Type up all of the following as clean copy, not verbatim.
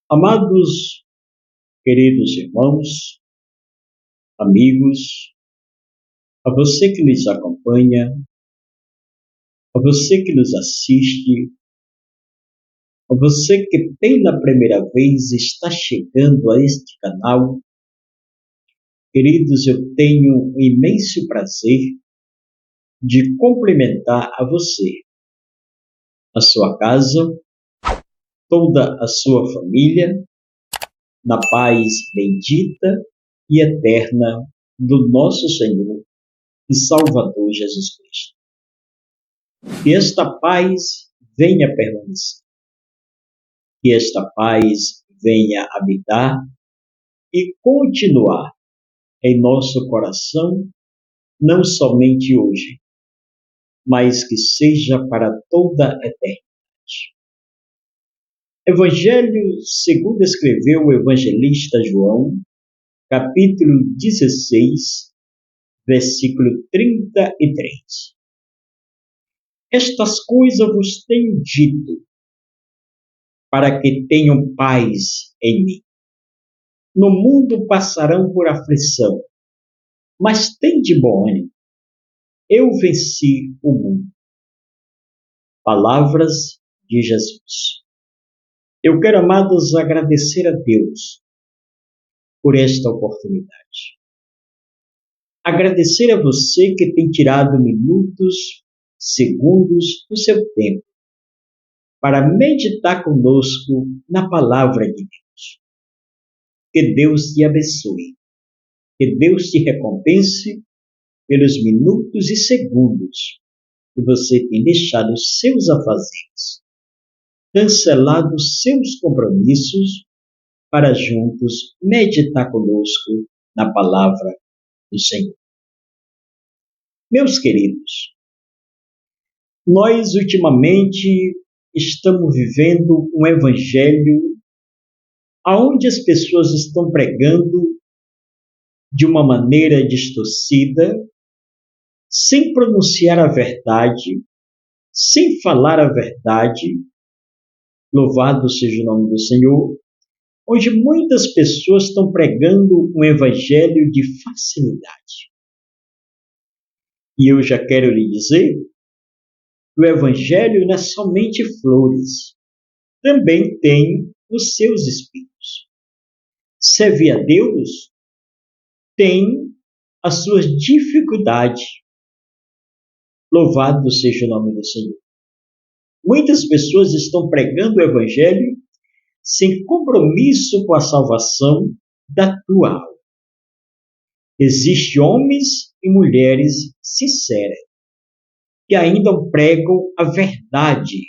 Amados, queridos irmãos, amigos, a você que nos acompanha, a você que nos assiste, a você que pela primeira vez está chegando a este canal, queridos, eu tenho um imenso prazer de cumprimentar a você, a sua casa, toda a sua família, na paz bendita e eterna do nosso Senhor e Salvador Jesus Cristo. Que esta paz venha permanecer, que esta paz venha habitar e continuar em nosso coração, não somente hoje, mas que seja para toda a eternidade. Evangelho segundo escreveu o evangelista João, capítulo 16, versículo 33. Estas coisas vos tenho dito, para que tenham paz em mim. No mundo passarão por aflição, mas tende bom ânimo. Eu venci o mundo. Palavras de Jesus. Eu quero, amados, agradecer a Deus por esta oportunidade. Agradecer a você que tem tirado minutos, segundos do seu tempo para meditar conosco na palavra de Deus. Que Deus te abençoe. Que Deus te recompense pelos minutos e segundos que você tem deixado os seus afazeres, cancelado os seus compromissos para juntos meditar conosco na palavra do Senhor. Meus queridos, nós ultimamente estamos vivendo um evangelho onde as pessoas estão pregando de uma maneira distorcida, sem pronunciar a verdade, sem falar a verdade. Louvado seja o nome do Senhor, onde muitas pessoas estão pregando um evangelho de facilidade. E eu já quero lhe dizer, o evangelho não é somente flores, também tem os seus espinhos. Servir a Deus tem as suas dificuldades. Louvado seja o nome do Senhor. Muitas pessoas estão pregando o evangelho sem compromisso com a salvação da tua alma. Existem homens e mulheres sinceras que ainda pregam a verdade.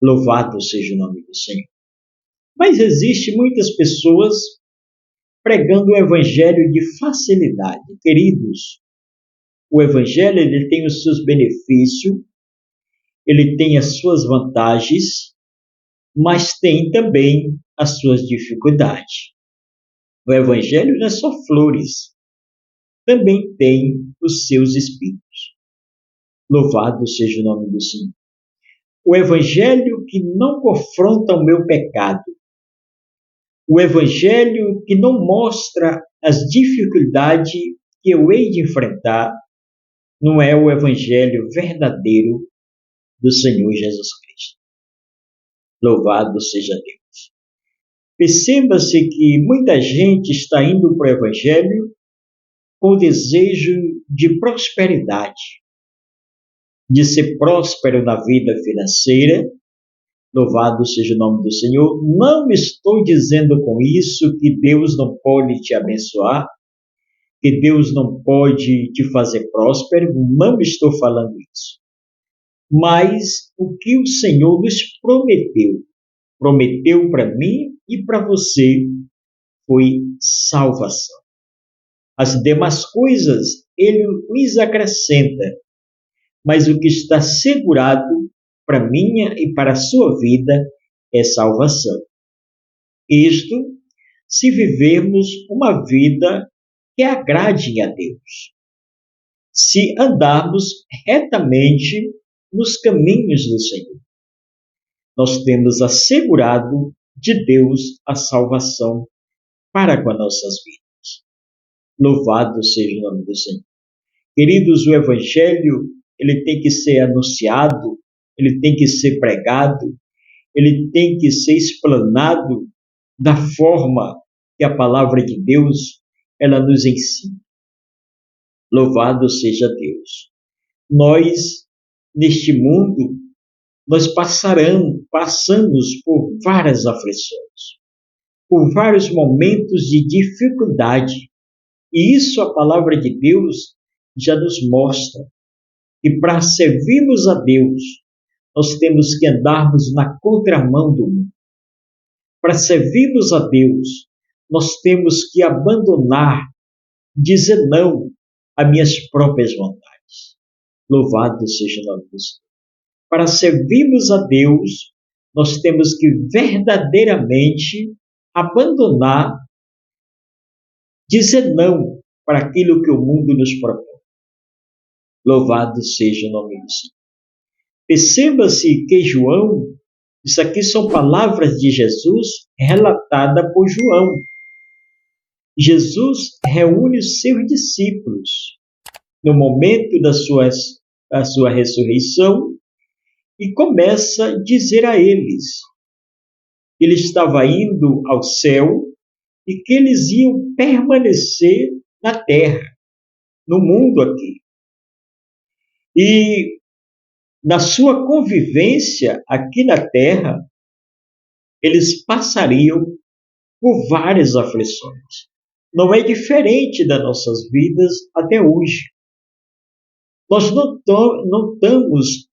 Louvado seja o nome do Senhor. Mas existem muitas pessoas pregando o evangelho de facilidade. Queridos, o evangelho ele tem os seus benefícios, ele tem as suas vantagens, mas tem também as suas dificuldades. O evangelho não é só flores, também tem os seus espinhos. Louvado seja o nome do Senhor. O evangelho que não confronta o meu pecado, o evangelho que não mostra as dificuldades que eu hei de enfrentar, não é o evangelho verdadeiro do Senhor Jesus Cristo. Louvado seja Deus. Perceba-se que muita gente está indo para o evangelho com o desejo de prosperidade, de ser próspero na vida financeira. Louvado seja o nome do Senhor. Não estou dizendo com isso que Deus não pode te abençoar, que Deus não pode te fazer próspero. Não estou falando isso. Mas o que o Senhor nos prometeu para mim e para você, foi salvação. As demais coisas Ele nos acrescenta, mas o que está assegurado para minha e para a sua vida é salvação. Isto, se vivermos uma vida que agrade a Deus, se andarmos retamente nos caminhos do Senhor. Nós temos assegurado de Deus a salvação para com as nossas vidas. Louvado seja o nome do Senhor. Queridos, o Evangelho, ele tem que ser anunciado, ele tem que ser pregado, ele tem que ser explanado da forma que a palavra de Deus, ela nos ensina. Louvado seja Deus. Nós, neste mundo, nós passamos por várias aflições, por vários momentos de dificuldade. E isso a palavra de Deus já nos mostra. E para servirmos a Deus, nós temos que andarmos na contramão do mundo. Para servirmos a Deus, nós temos que abandonar, dizer não às minhas próprias vontades. Louvado seja o nome do Senhor. Para servirmos a Deus, nós temos que verdadeiramente abandonar, dizer não para aquilo que o mundo nos propõe. Louvado seja o nome do Senhor. Perceba-se que João, isso aqui são palavras de Jesus relatadas por João. Jesus reúne os seus discípulos no momento da sua ressurreição e começa a dizer a eles que ele estava indo ao céu e que eles iam permanecer na terra, no mundo aqui. E na sua convivência aqui na terra, eles passariam por várias aflições. Não é diferente das nossas vidas até hoje. Nós não estamos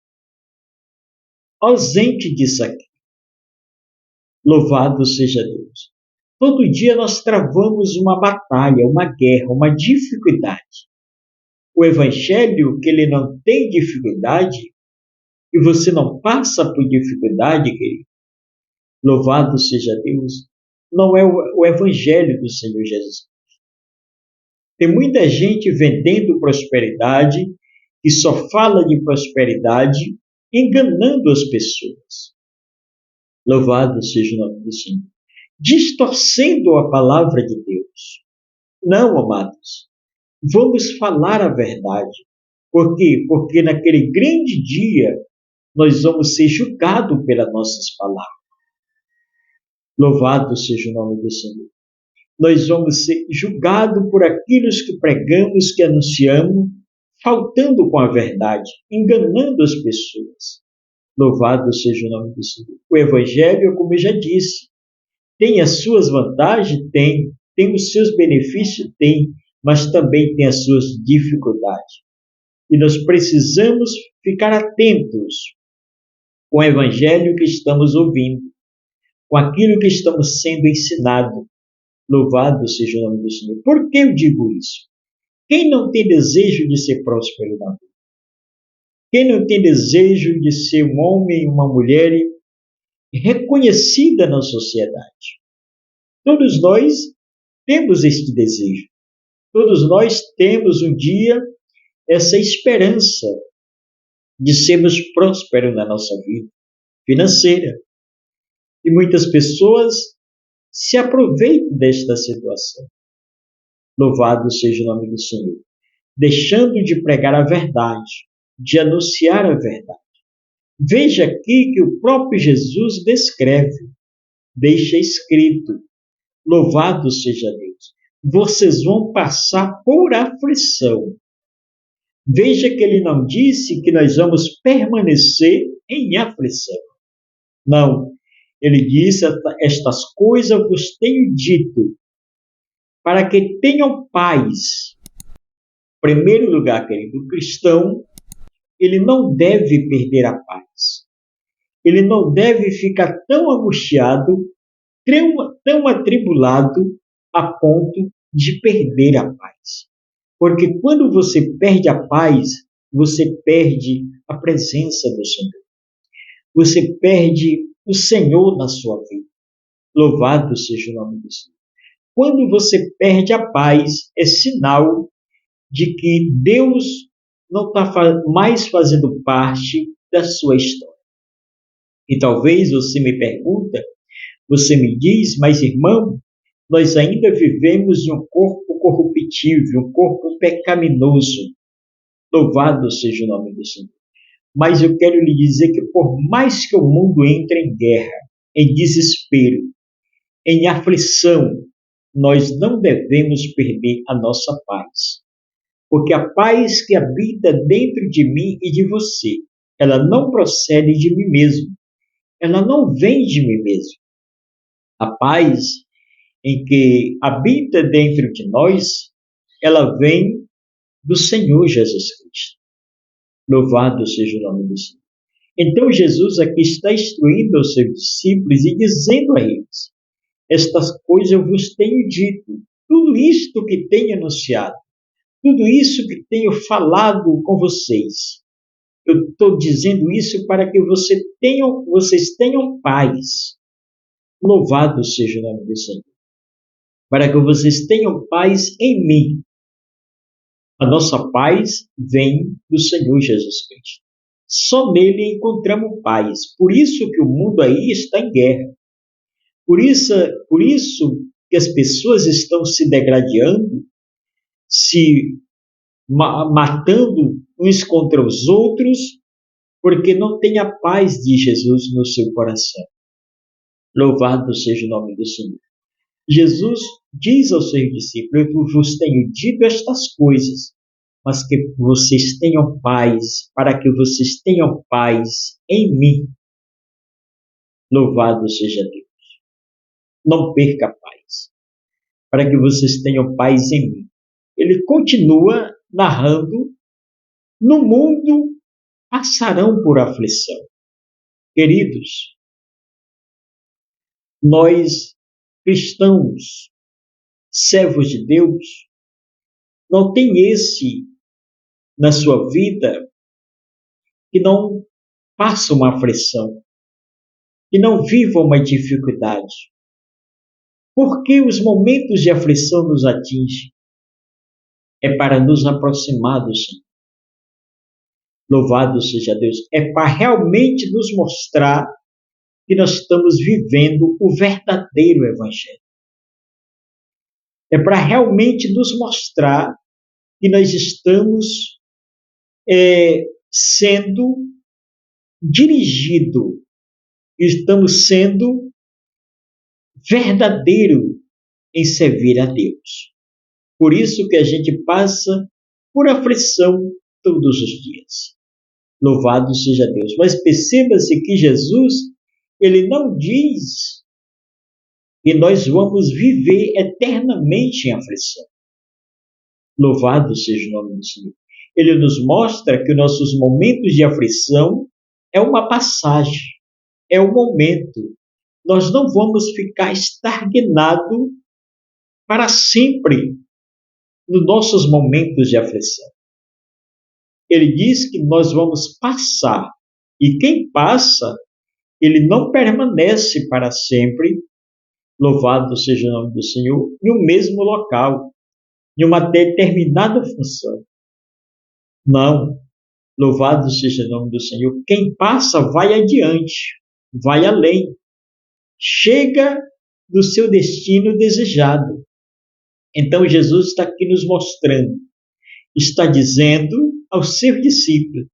ausentes disso aqui. Louvado seja Deus. Todo dia nós travamos uma batalha, uma guerra, uma dificuldade. O Evangelho, que ele não tem dificuldade, e você não passa por dificuldade, querido, louvado seja Deus, não é o Evangelho do Senhor Jesus. Tem muita gente vendendo prosperidade, que só fala de prosperidade, enganando as pessoas. Louvado seja o nome do Senhor. Distorcendo a palavra de Deus. Não, amados. Vamos falar a verdade. Por quê? Porque naquele grande dia nós vamos ser julgados pelas nossas palavras. Louvado seja o nome do Senhor. Nós vamos ser julgados por aquilo que pregamos, que anunciamos, faltando com a verdade, enganando as pessoas. Louvado seja o nome do Senhor. O Evangelho, como eu já disse, tem as suas vantagens? Tem os seus benefícios? Tem, mas também tem as suas dificuldades. E nós precisamos ficar atentos com o Evangelho que estamos ouvindo, com aquilo que estamos sendo ensinado. Louvado seja o nome do Senhor. Por que eu digo isso? Quem não tem desejo de ser próspero na vida? Quem não tem desejo de ser um homem e uma mulher reconhecida na sociedade? Todos nós temos este desejo. Todos nós temos um dia essa esperança de sermos prósperos na nossa vida financeira. E muitas pessoas se aproveitam desta situação. Louvado seja o nome do Senhor. Deixando de pregar a verdade, de anunciar a verdade. Veja aqui que o próprio Jesus descreve, deixa escrito, louvado seja Deus, vocês vão passar por aflição. Veja que ele não disse que nós vamos permanecer em aflição. Não, ele disse, estas coisas vos tenho dito, para que tenham paz. Em primeiro lugar, querido, o cristão, ele não deve perder a paz. Ele não deve ficar tão angustiado, tão atribulado, a ponto de perder a paz. Porque quando você perde a paz, você perde a presença do Senhor. Você perde o Senhor na sua vida. Louvado seja o nome do Senhor. Quando você perde a paz, é sinal de que Deus não está mais fazendo parte da sua história. E talvez você me pergunta, Você me diz, mas irmão, nós ainda vivemos em um corpo corruptível, um corpo pecaminoso. Louvado seja o nome do Senhor. Mas eu quero lhe dizer que por mais que o mundo entre em guerra, em desespero, em aflição, nós não devemos perder a nossa paz. Porque a paz que habita dentro de mim e de você, ela não procede de mim mesmo. Ela não vem de mim mesmo. A paz em que habita dentro de nós, ela vem do Senhor Jesus Cristo. Louvado seja o nome do Senhor. Então Jesus aqui está instruindo aos seus discípulos e dizendo a eles: estas coisas eu vos tenho dito, tudo isto que tenho anunciado, tudo isso que tenho falado com vocês. Eu estou dizendo isso para que vocês tenham paz. Louvado seja o nome do Senhor. Para que vocês tenham paz em mim. A nossa paz vem do Senhor Jesus Cristo. Só nele encontramos paz. Por isso que o mundo aí está em guerra. Por isso que as pessoas estão se degradando, se matando uns contra os outros, porque não tem a paz de Jesus no seu coração. Louvado seja o nome do Senhor. Jesus diz aos seus discípulos: eu vos tenho dito estas coisas, mas que vocês tenham paz, para que vocês tenham paz em mim. Louvado seja Deus. Não perca a paz, para que vocês tenham paz em mim. Ele continua narrando: no mundo passarão por aflição. Queridos, nós cristãos, servos de Deus, não tem esse na sua vida que não passa uma aflição, que não viva uma dificuldade. Por que os momentos de aflição nos atingem? É para nos aproximar do Senhor. Louvado seja Deus. É para realmente nos mostrar que nós estamos vivendo o verdadeiro Evangelho. É para realmente nos mostrar que nós estamos sendo dirigidos, estamos sendo verdadeiro em servir a Deus. Por isso que a gente passa por aflição todos os dias. Louvado seja Deus. Mas perceba-se que Jesus, ele não diz que nós vamos viver eternamente em aflição. Louvado seja o nome do Senhor. Ele nos mostra que nossos momentos de aflição é uma passagem, é um momento. Nós não vamos ficar estagnados para sempre nos nossos momentos de aflição. Ele diz que nós vamos passar, e quem passa, ele não permanece para sempre, louvado seja o nome do Senhor, em um mesmo local, em uma determinada função. Não, louvado seja o nome do Senhor. Quem passa vai adiante, vai além, chega no seu destino desejado. Então Jesus está aqui nos mostrando, está dizendo aos seus discípulos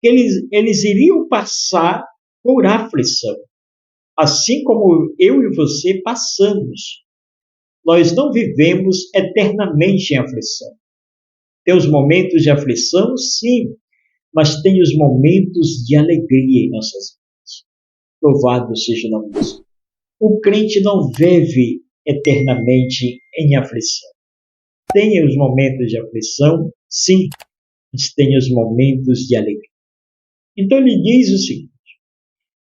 que eles iriam passar por aflição, assim como eu e você passamos. Nós não vivemos eternamente em aflição. Tem os momentos de aflição, sim, mas tem os momentos de alegria em nossas vidas. Louvado seja o nome do Senhor. O crente não vive eternamente em aflição. Tem os momentos de aflição, sim, mas tem os momentos de alegria. Então ele diz o seguinte: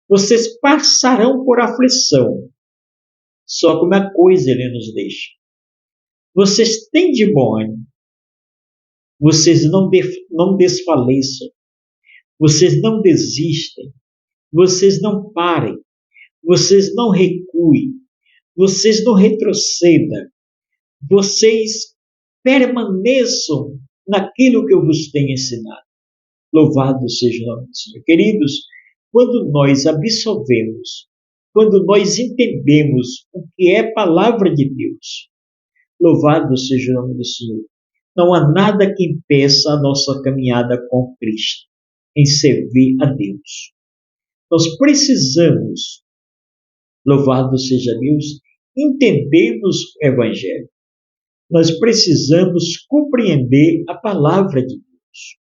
vocês passarão por aflição. Só que uma coisa ele nos deixa: vocês têm de bom ânimo. Vocês não desfaleçam. Vocês não desistem. Vocês não parem. Vocês não recuem. Vocês não retrocedam. Vocês permaneçam naquilo que eu vos tenho ensinado. Louvado seja o nome do Senhor. Queridos, quando nós absorvemos, quando nós entendemos o que é palavra de Deus. Louvado seja o nome do Senhor. Não há nada que impeça a nossa caminhada com Cristo, em servir a Deus. Nós precisamos, louvado seja Deus, entendermos o Evangelho. Nós precisamos compreender a palavra de Deus.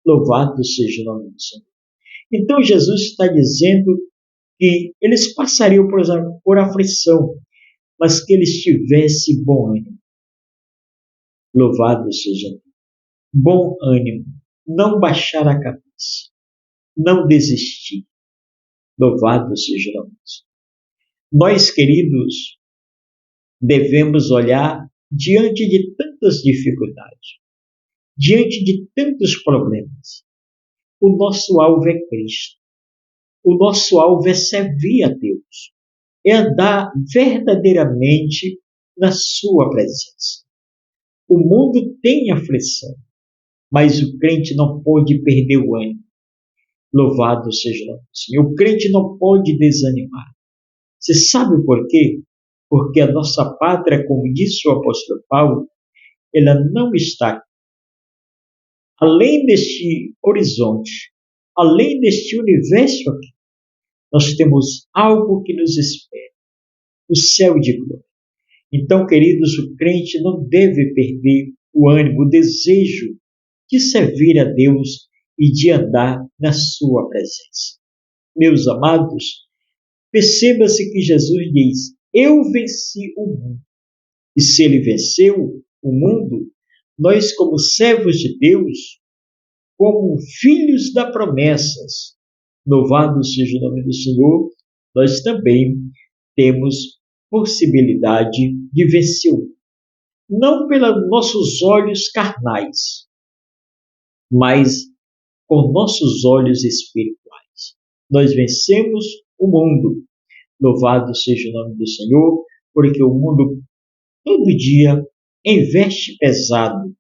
Louvado seja o nome do Senhor. Então Jesus está dizendo que eles passariam por aflição, mas que eles tivessem bom ânimo. Louvado seja Deus. Bom ânimo, não baixar a cabeça, não desistir. Louvado seja o nome do Senhor. Nós, queridos, devemos olhar diante de tantas dificuldades, diante de tantos problemas. O nosso alvo é Cristo. O nosso alvo é servir a Deus. É andar verdadeiramente na sua presença. O mundo tem aflição, mas o crente não pode perder o ânimo. Louvado seja o nome do Senhor. O crente não pode desanimar. Você sabe por quê? Porque a nossa pátria, como disse o apóstolo Paulo, ela não está aqui. Além deste horizonte, além deste universo aqui, nós temos algo que nos espera, o céu de glória. Então, queridos, o crente não deve perder o ânimo, o desejo de servir a Deus e de andar na sua presença. Meus amados, perceba-se que Jesus diz: eu venci o mundo. E se ele venceu o mundo, nós, como servos de Deus, como filhos da promessas, louvado seja o nome do Senhor, nós também temos possibilidade de vencer o mundo. Não pelos nossos olhos carnais, mas com nossos olhos espirituais. Nós vencemos o mundo. Louvado seja o nome do Senhor, porque o mundo todo dia investe pesado.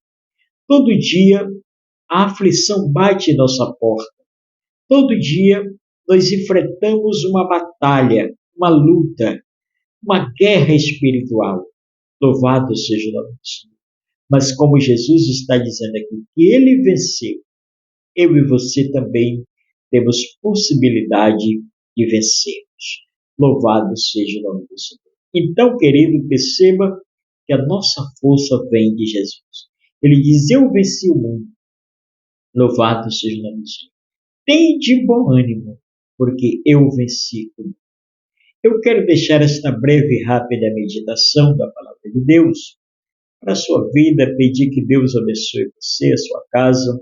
Todo dia a aflição bate em nossa porta. Todo dia nós enfrentamos uma batalha, uma luta, uma guerra espiritual. Louvado seja o nome do Senhor. Mas como Jesus está dizendo aqui que ele venceu, eu e você também temos possibilidade de vencermos. Louvado seja o nome do Senhor. Então, querido, perceba que a nossa força vem de Jesus. Ele diz: eu venci o mundo. Louvado seja o nome do Senhor. Tem de bom ânimo, porque eu venci o mundo. Eu quero deixar esta breve e rápida meditação da palavra de Deus para a sua vida, pedir que Deus abençoe você, a sua casa,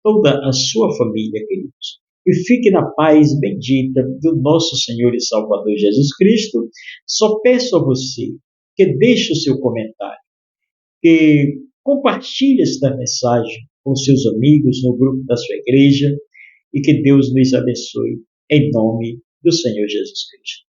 toda a sua família, queridos. E fique na paz bendita do nosso Senhor e Salvador Jesus Cristo. Só peço a você que deixe o seu comentário, que compartilhe esta mensagem com seus amigos no grupo da sua igreja e que Deus nos abençoe em nome do Senhor Jesus Cristo.